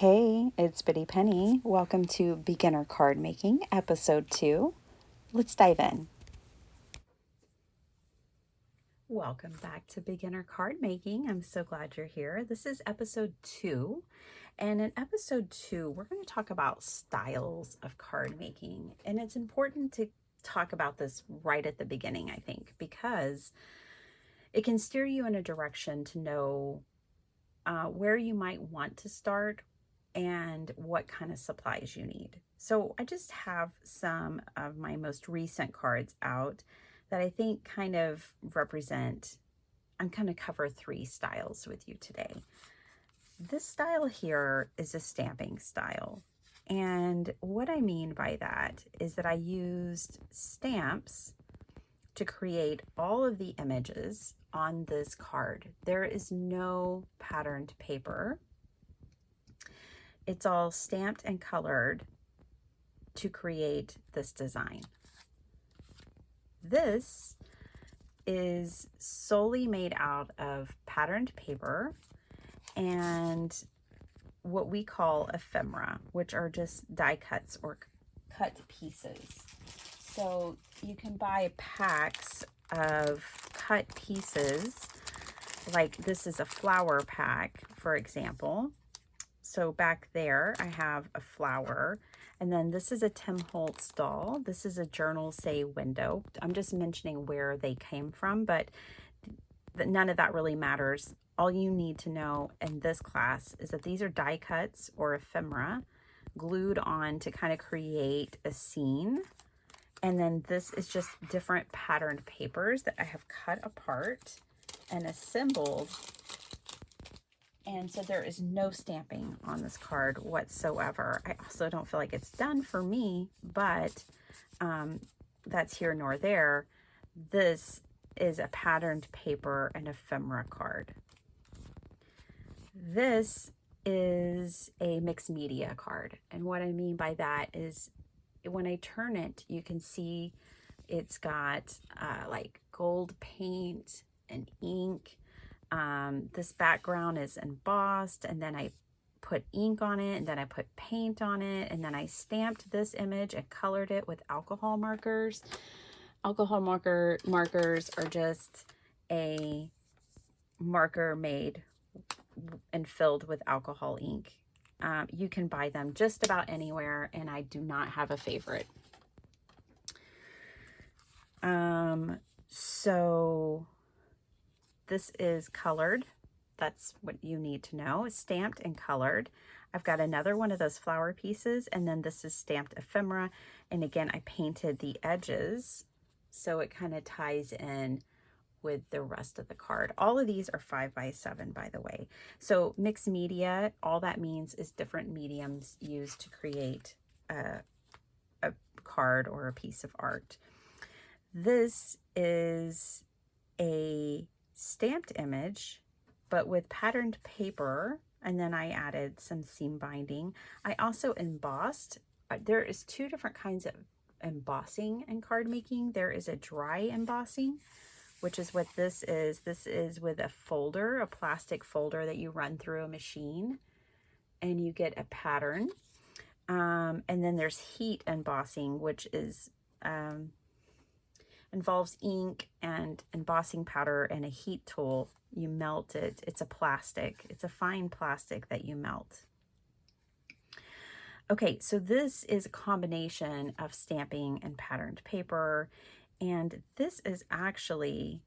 Hey, it's Bitty Penny. Welcome to Beginner Card Making, Episode 2. Let's dive in. Welcome back to Beginner Card Making. I'm so glad you're here. This is Episode 2. And in Episode 2, we're going to talk about styles of card making. And it's important to talk about this right at the beginning, I think, because it can steer you in a direction to know where you might want to start and what kind of supplies you need. So I just have some of my most recent cards out that I think kind of represent, I'm going to cover 3 styles with you today. This style here is a stamping style. And what I mean by that is that I used stamps to create all of the images on this card. There is no patterned paper. It's all stamped and colored to create this design. This is solely made out of patterned paper and what we call ephemera, which are just die cuts or cut pieces. So you can buy packs of cut pieces, like this is a flower pack, for example. So back there, I have a flower, and then this is a Tim Holtz doll. This is a Journal Say window. I'm just mentioning where they came from, but none of that really matters. All you need to know in this class is that these are die cuts or ephemera glued on to kind of create a scene. And then this is just different patterned papers that I have cut apart and assembled. And so there is no stamping on this card whatsoever. I also don't feel like it's done for me, but that's here nor there. This is a patterned paper and ephemera card. This is a mixed media card. And what I mean by that is when I turn it, you can see it's got like gold paint and ink. This background is embossed, and then I put ink on it, and then I put paint on it, and then I stamped this image and colored it with alcohol markers. Alcohol markers are just a marker made and filled with alcohol ink. You can buy them just about anywhere, and I do not have a favorite. So this is colored. That's what you need to know. It's stamped and colored. I've got another one of those flower pieces, and then this is stamped ephemera. And again, I painted the edges so it kind of ties in with the rest of the card. All of these are 5x7, by the way. So mixed media, all that means is different mediums used to create a card or a piece of art. This is a stamped image, but with patterned paper, and then I added some seam binding. I also embossed. There is 2 different kinds of embossing in card making. There is a dry embossing, which is what this is. This is with a folder, a plastic folder that you run through a machine and you get a pattern. And then there's heat embossing, which is involves ink and embossing powder and a heat tool. You melt it. It's a plastic. It's a fine plastic that you melt. Okay, so this is a combination of stamping and patterned paper. And this is actually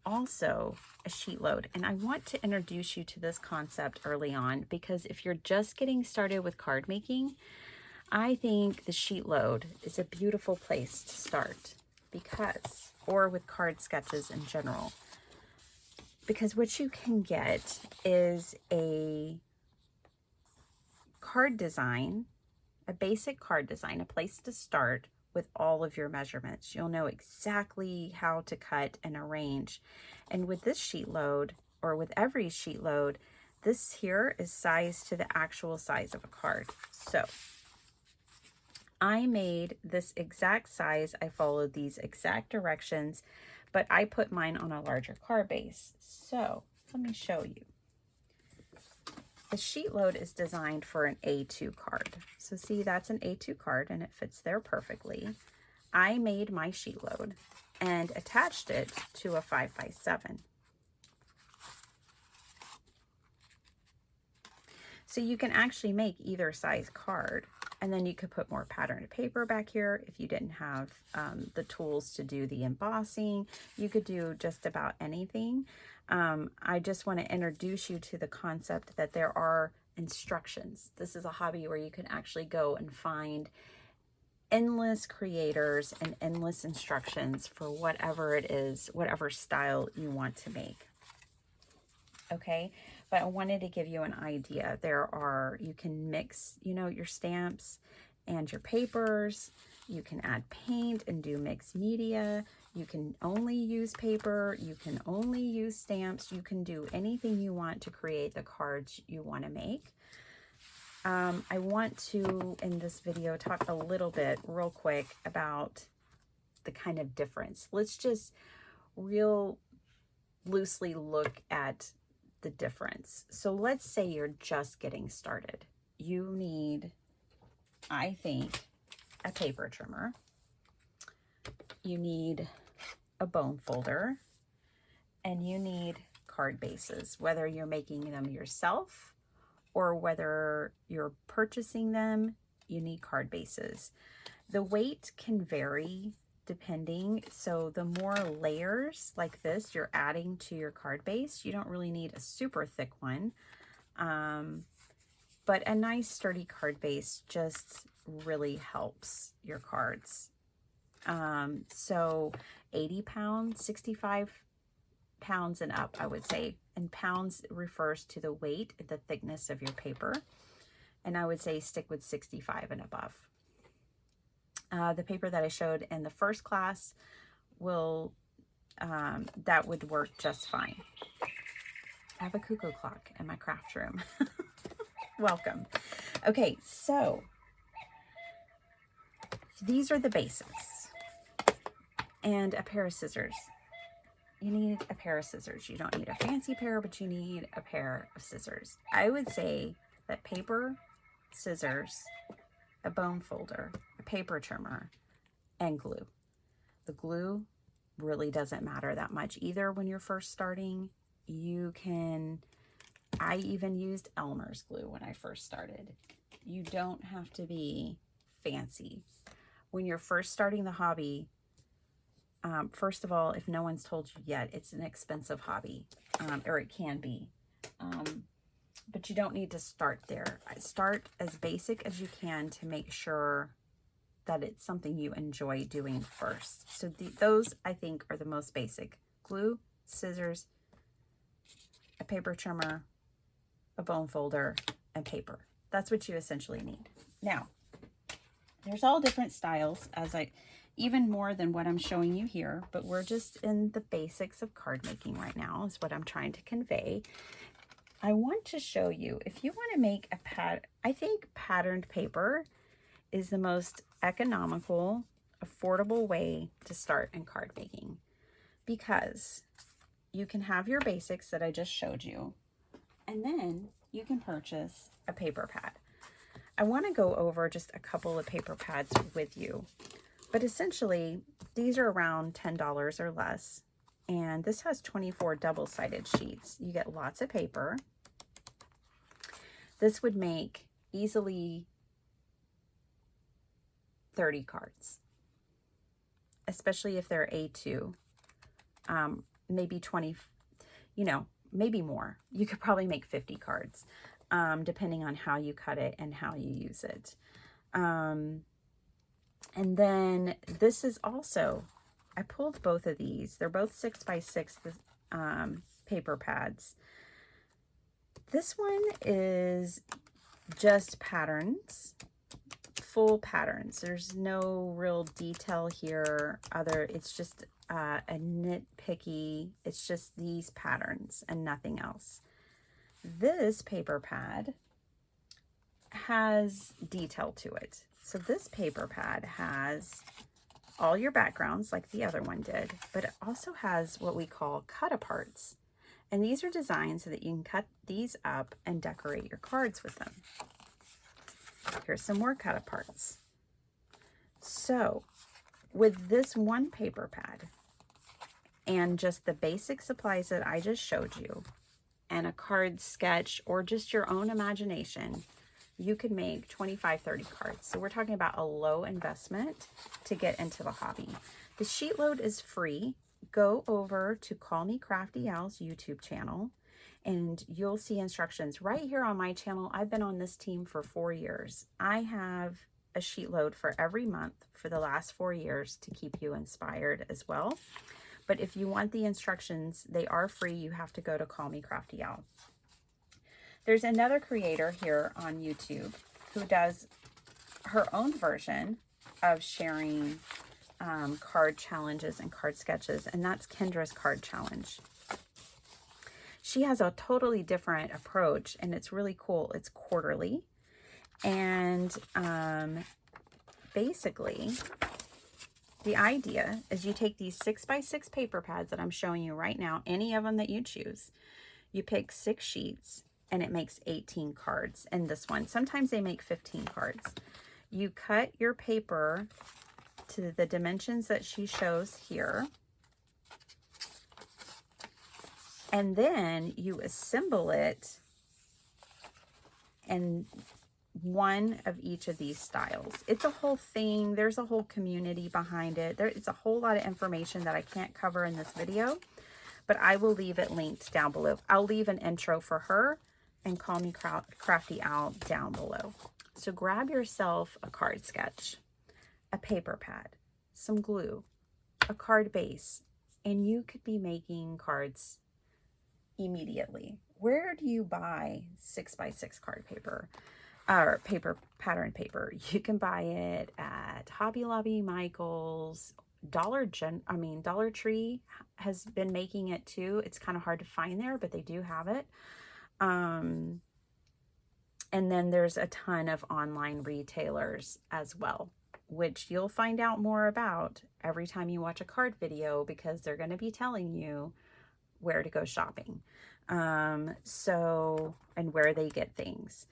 also a sheet load. And I want to introduce you to this concept early on, because if you're just getting started with card making, I think the sheet load is a beautiful place to start. Because, or with card sketches in general, because what you can get is a card design, a basic card design, a place to start with all of your measurements. You'll know exactly how to cut and arrange. And with this sheet load, or with every sheet load, this here is sized to the actual size of a card. So I made this exact size. I followed these exact directions, but I put mine on a larger card base. So let me show you. The sheet load is designed for an A2 card. So see, that's an A2 card and it fits there perfectly. I made my sheet load and attached it to a 5x7. So you can actually make either size card, and then you could put more patterned paper back here if you didn't have the tools to do the embossing. You could do just about anything. I just want to introduce you to the concept that there are instructions. This is a hobby where you can actually go and find endless creators and endless instructions for whatever it is, whatever style you want to make. Okay, but I wanted to give you an idea. You can mix, your stamps and your papers. You can add paint and do mixed media. You can only use paper. You can only use stamps. You can do anything you want to create the cards you want to make. I want to, in this video, talk a little bit real quick about the kind of difference. Let's just real loosely look at the difference. So let's say you're just getting started. You need, I think, a paper trimmer. You need a bone folder, and you need card bases, whether you're making them yourself or whether you're purchasing them. You need card bases. The weight can vary depending. So the more layers like this you're adding to your card base, you don't really need a super thick one. But a nice sturdy card base just really helps your cards. So 80 pounds, 65 pounds and up, I would say. And pounds refers to the weight, the thickness of your paper. And I would say stick with 65 and above. The paper that I showed in the first class that would work just fine. I have a cuckoo clock in my craft room. Welcome. Okay, so these are the basics. And a pair of scissors. You need a pair of scissors. You don't need a fancy pair, but you need a pair of scissors. I would say that paper, scissors, a bone folder, a paper trimmer, and glue. The glue really doesn't matter that much either when you're first starting. I even used Elmer's glue when I first started. You don't have to be fancy. When you're first starting the hobby, first of all, if no one's told you yet, it's an expensive hobby, or it can be. But you don't need to start there. Start as basic as you can to make sure that it's something you enjoy doing first. So those, I think, are the most basic. Glue, scissors, a paper trimmer, a bone folder, and paper. That's what you essentially need. Now, there's all different styles, even more than what I'm showing you here, but we're just in the basics of card making right now is what I'm trying to convey. I want to show you, if you want to make I think patterned paper is the most economical, affordable way to start in card making, because you can have your basics that I just showed you, and then you can purchase a paper pad. I want to go over just a couple of paper pads with you, but essentially these are around $10 or less. And this has 24 double-sided sheets. You get lots of paper. This would make easily 30 cards, especially if they're A2. Maybe 20, maybe more. You could probably make 50 cards, depending on how you cut it and how you use it. And then this is also, I pulled both of these. They're both 6x6 paper pads. This one is just patterns, full patterns. There's no real detail here. It's just a nitpicky, it's just these patterns and nothing else. This paper pad has detail to it. So this paper pad has all your backgrounds like the other one did, but it also has what we call cut aparts. And these are designed so that you can cut these up and decorate your cards with them. Here's some more cut aparts. So with this one paper pad and just the basic supplies that I just showed you and a card sketch or just your own imagination, you could make 25, 30 cards. So we're talking about a low investment to get into the hobby. The sheet load is free. Go over to Call Me Crafty Al's YouTube channel and you'll see instructions right here on my channel. I've been on this team for 4 years. I have a sheet load for every month for the last 4 years to keep you inspired as well. But if you want the instructions, they are free. You have to go to Call Me Crafty Al. There's another creator here on YouTube who does her own version of sharing card challenges and card sketches, and that's Kendra's Card Challenge. She has a totally different approach, and it's really cool. It's quarterly, and basically the idea is you take these 6x6 paper pads that I'm showing you right now, any of them that you choose, you pick 6 sheets, and it makes 18 cards in this one. Sometimes they make 15 cards. You cut your paper to the dimensions that she shows here, and then you assemble it in one of each of these styles. It's a whole thing. There's a whole community behind it. It's a whole lot of information that I can't cover in this video, but I will leave it linked down below. I'll leave an intro for her and Call Me Crafty Al down below. So grab yourself a card sketch, a paper pad, some glue, a card base, and you could be making cards immediately. Where do you buy 6x6 card paper or pattern paper? You can buy it at Hobby Lobby, Michael's, Dollar Tree has been making it too. It's kind of hard to find there, but they do have it. And then there's a ton of online retailers as well, which you'll find out more about every time you watch a card video, because they're going to be telling you where to go shopping. And where they get things.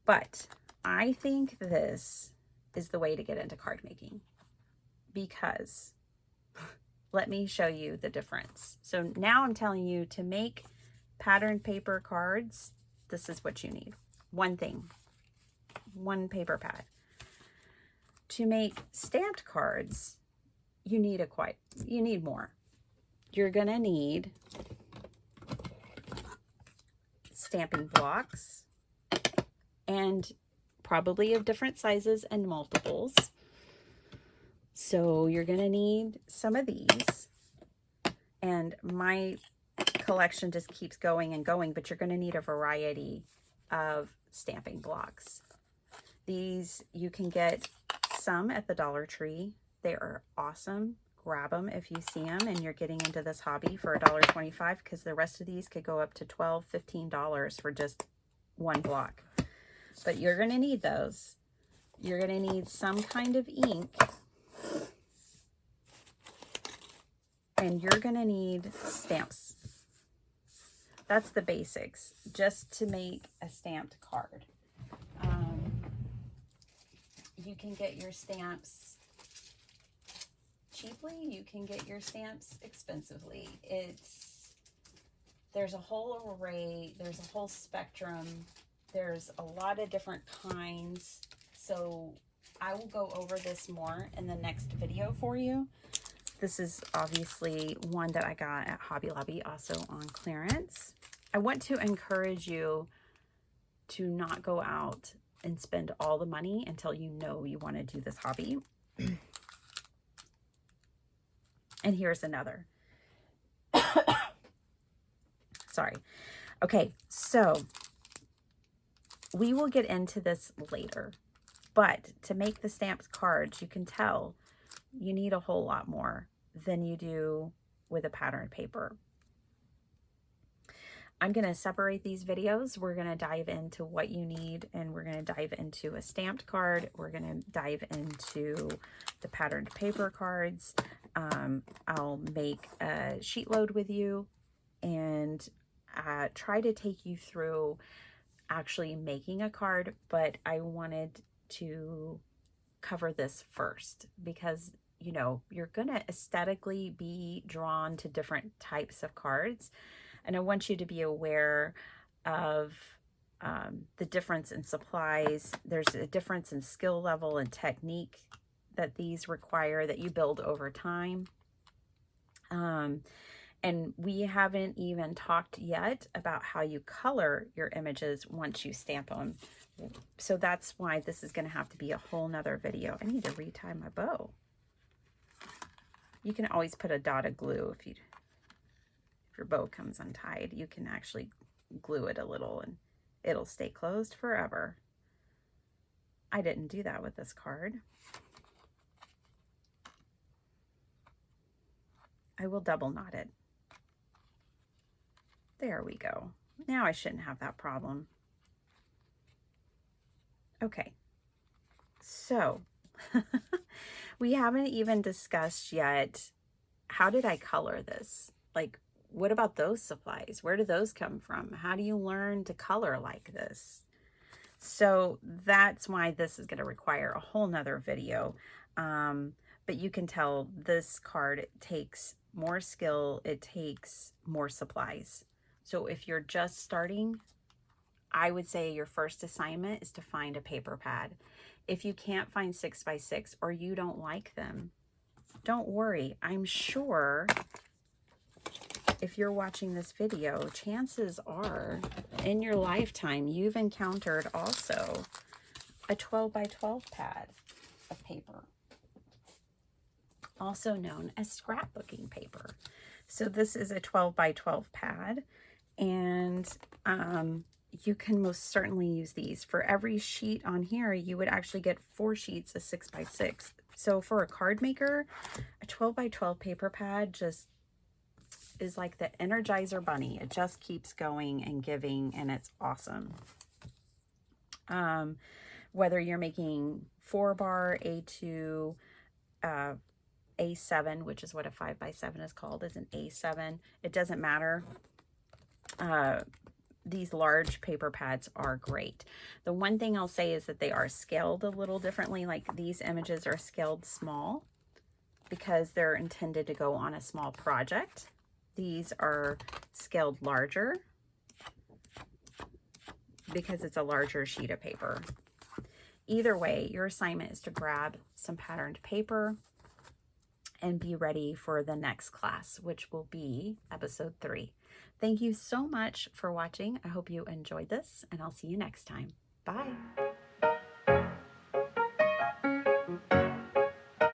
But I think this is the way to get into card making, because let me show you the difference. So now I'm telling you to make patterned paper cards, this is what you need. One thing, one paper pad. To make stamped cards, you need more. You're gonna need stamping blocks, and probably of different sizes and multiples. So you're gonna need some of these, and my collection just keeps going and going, but you're gonna need a variety of stamping blocks. These, you can get some at the Dollar Tree. They are awesome. Grab them if you see them and you're getting into this hobby for $1.25, because the rest of these could go up to $12, $15 for just one block. But you're going to need those. You're going to need some kind of ink, and you're going to need stamps. That's the basics, just to make a stamped card. You can get your stamps cheaply, you can get your stamps expensively. There's a whole array, there's a whole spectrum, there's a lot of different kinds. So I will go over this more in the next video for you. This is obviously one that I got at Hobby Lobby, also on clearance. I want to encourage you to not go out and spend all the money until you know you want to do this hobby. And here's another. Sorry. Okay, so we will get into this later, but to make the stamped cards, you can tell you need a whole lot more than you do with a patterned paper. I'm going to separate these videos. We're going to dive into what you need, and we're going to dive into a stamped card. We're going to dive into the patterned paper cards. I'll make a sheet load with you and try to take you through actually making a card, but I wanted to cover this first because, you know, you're going to aesthetically be drawn to different types of cards. And I want you to be aware of the difference in supplies. There's a difference in skill level and technique that these require that you build over time. And we haven't even talked yet about how you color your images once you stamp them. So that's why this is going to have to be a whole nother video. I need to retie my bow. You can always put a dot of glue if your bow comes untied. You can actually glue it a little and it'll stay closed forever. I didn't do that with this card. I will double knot it. There we go. Now I shouldn't have that problem. Okay, so we haven't even discussed yet, how did I color this? Like, what about those supplies? Where do those come from? How do you learn to color like this? So that's why this is going to require a whole nother video. But you can tell this card takes more skill. It takes more supplies. So if you're just starting, I would say your first assignment is to find a paper pad. If you can't find 6x6 or you don't like them, don't worry. I'm sure if you're watching this video, chances are in your lifetime you've encountered also a 12x12 pad of paper, also known as scrapbooking paper. So this is a 12x12 pad, and you can most certainly use these. For every sheet on here, you would actually get 4 sheets of 6x6. So for a card maker, a 12x12 paper pad just is like the Energizer Bunny. It just keeps going and giving, and it's awesome. Whether you're making 4-bar, A2, A7, which is what a 5x7 is called, is an A7. It doesn't matter. These large paper pads are great. The one thing I'll say is that they are scaled a little differently. Like these images are scaled small because they're intended to go on a small project. These are scaled larger because it's a larger sheet of paper. Either way, your assignment is to grab some patterned paper and be ready for the next class, which will be episode 3. Thank you so much for watching. I hope you enjoyed this, and I'll see you next time. Bye.